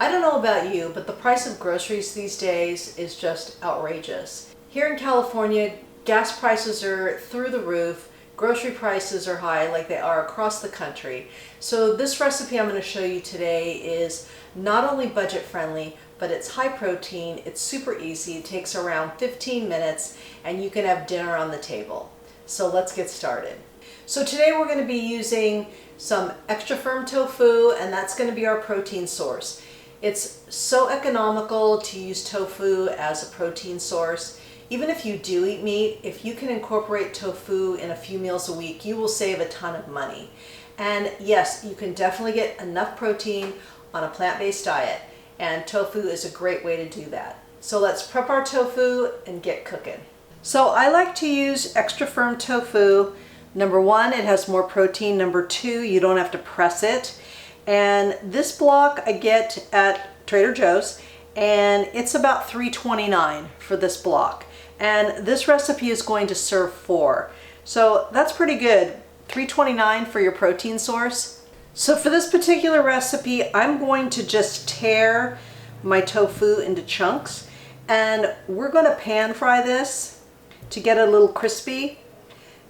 I don't know about you, but the price of groceries these days is just outrageous. Here in California, gas prices are through the roof, grocery prices are high like they are across the country. So this recipe I'm going to show you today is not only budget friendly, but it's high protein, it's super easy, it takes around 15 minutes, and you can have dinner on the table. So let's get started. So today we're going to be using some extra firm tofu, and that's going to be our protein source. It's so economical to use tofu as a protein source. Even if you do eat meat, if you can incorporate tofu in a few meals a week, you will save a ton of money. And yes, you can definitely get enough protein on a plant-based diet, and tofu is a great way to do that. So let's prep our tofu and get cooking. So I like to use extra firm tofu. Number one, it has more protein. Number two, you don't have to press it. And this block I get at Trader Joe's, and it's about $3.29 for this block. And this recipe is going to serve 4. So that's pretty good. $3.29 for your protein source. So for this particular recipe, I'm going to just tear my tofu into chunks, and we're going to pan fry this to get it a little crispy.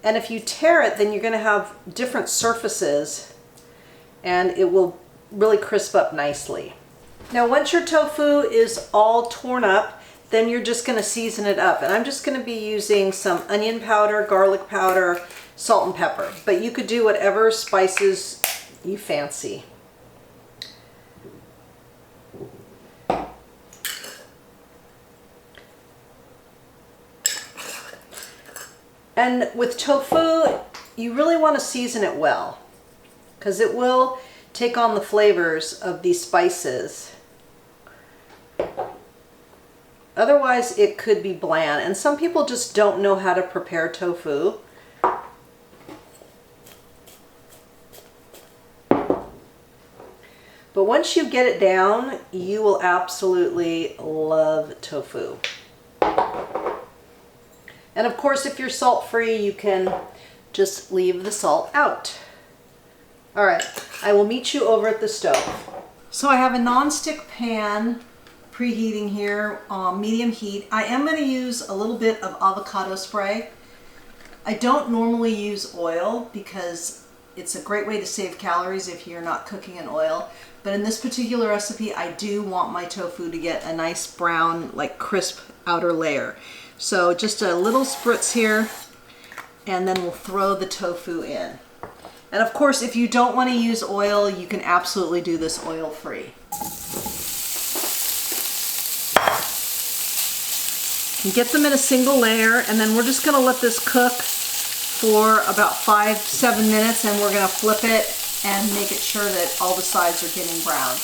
And if you tear it, then you're going to have different surfaces and it will really crisp up nicely. Now once your tofu is all torn up, then you're just going to season it up. And I'm just going to be using some onion powder, garlic powder, salt and pepper. But you could do whatever spices you fancy. And with tofu, you really want to season it well, because it will take on the flavors of these spices. Otherwise, it could be bland, and some people just don't know how to prepare tofu. But once you get it down, you will absolutely love tofu. And of course, if you're salt-free, you can just leave the salt out. All right, I will meet you over at the stove. So I have a non-stick pan preheating here, medium heat. I am going to use a little bit of avocado spray. I don't normally use oil because it's a great way to save calories if you're not cooking in oil. But in this particular recipe, I do want my tofu to get a nice brown, like crisp outer layer. So just a little spritz here, and then we'll throw the tofu in. And of course, if you don't want to use oil, you can absolutely do this oil-free. You get them in a single layer, and then we're just going to let this cook for about 5-7 minutes, and we're going to flip it and make it sure that all the sides are getting brown.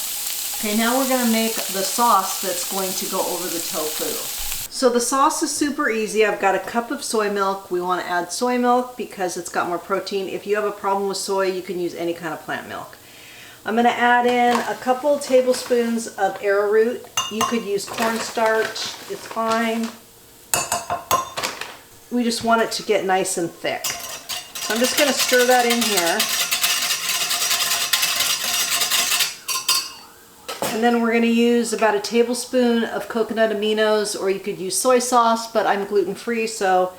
Okay, now we're going to make the sauce that's going to go over the tofu. So the sauce is super easy. I've got a cup of soy milk. We want to add soy milk because it's got more protein. If you have a problem with soy, you can use any kind of plant milk. I'm going to add in a couple tablespoons of arrowroot. You could use cornstarch, it's fine. We just want it to get nice and thick. So I'm just going to stir that in here. And then we're going to use about a tablespoon of coconut aminos, or you could use soy sauce, but I'm gluten-free, so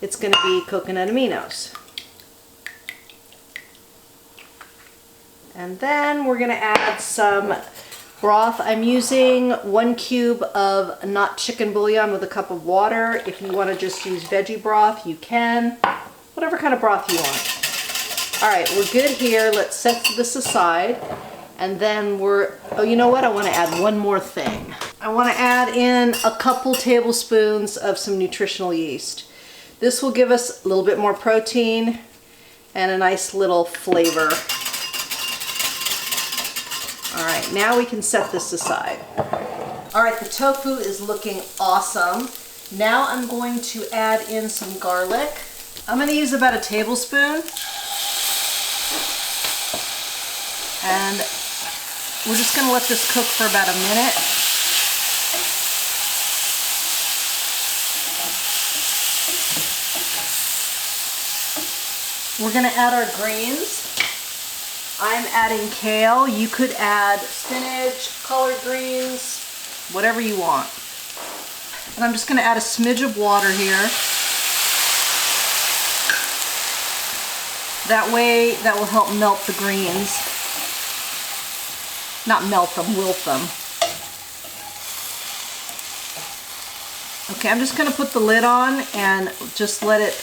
it's going to be coconut aminos. And then we're going to add some broth. I'm using 1 cube of not chicken bouillon with a cup of water. If you want to just use veggie broth, you can. Whatever kind of broth you want. All right, we're good here. Let's set this aside. And then oh, you know what? I want to add one more thing. I want to add in a couple tablespoons of some nutritional yeast. This will give us a little bit more protein and a nice little flavor. All right, now we can set this aside. All right, the tofu is looking awesome. Now I'm going to add in some garlic. I'm going to use about a tablespoon. And we're just going to let this cook for about a minute. We're going to add our greens. I'm adding kale. You could add spinach, collard greens, whatever you want. And I'm just going to add a smidge of water here. That way, that will help melt the greens. Not melt them, wilt them. Okay, I'm just going to put the lid on and just let it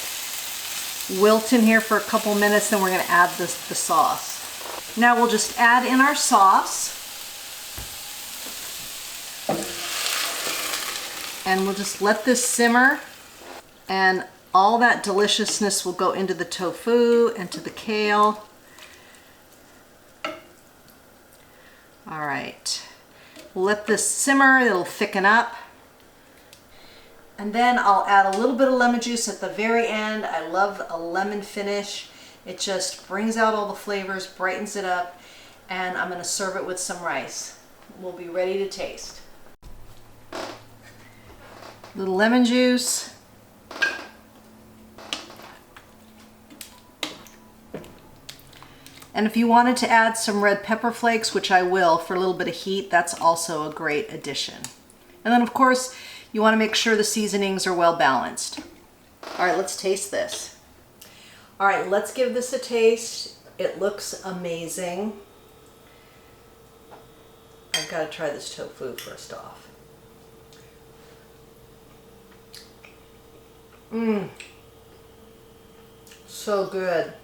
wilt in here for a couple minutes, then we're going to add the sauce. Now we'll just add in our sauce. And we'll just let this simmer, and all that deliciousness will go into the tofu and to the kale. All right, we'll let this simmer, it'll thicken up. And then I'll add a little bit of lemon juice at the very end. I love a lemon finish. It just brings out all the flavors, brightens it up, and I'm gonna serve it with some rice. We'll be ready to taste. Little lemon juice. And if you wanted to add some red pepper flakes, which I will for a little bit of heat, that's also a great addition. And then of course, you want to make sure the seasonings are well balanced. All right, let's taste this. All right, let's give this a taste. It looks amazing. I've got to try this tofu first off. So good.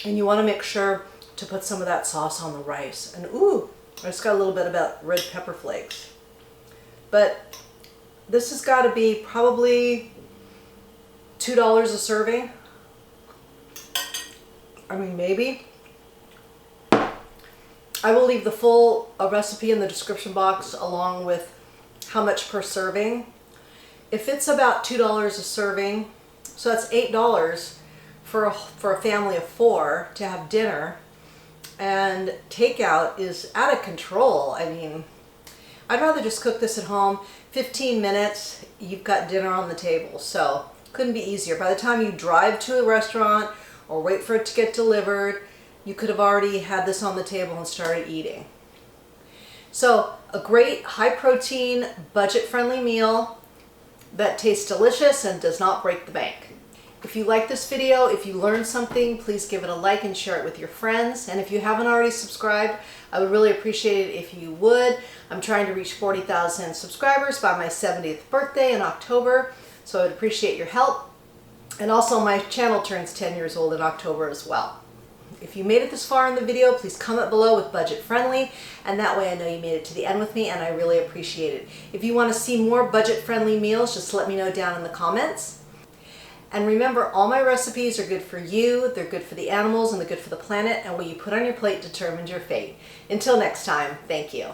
And you want to make sure to put some of that sauce on the rice. And ooh, I just got a little bit about red pepper flakes. But this has got to be probably $2 a serving. I mean, maybe. I will leave the full recipe in the description box along with how much per serving. If it's about $2 a serving, so that's $8 for a family of 4 to have dinner, and takeout is out of control. I mean, I'd rather just cook this at home. 15 minutes, you've got dinner on the table. So couldn't be easier. By the time you drive to a restaurant or wait for it to get delivered, you could have already had this on the table and started eating. So a great high protein, budget friendly meal that tastes delicious and does not break the bank. If you like this video, if you learned something, please give it a like and share it with your friends. And if you haven't already subscribed, I would really appreciate it if you would. I'm trying to reach 40,000 subscribers by my 70th birthday in October, so I would appreciate your help. And also my channel turns 10 years old in October as well. If you made it this far in the video, please comment below with budget friendly, and that way I know you made it to the end with me, and I really appreciate it. If you want to see more budget friendly meals, just let me know down in the comments. And remember, all my recipes are good for you, they're good for the animals, and they're good for the planet, and what you put on your plate determines your fate. Until next time, thank you.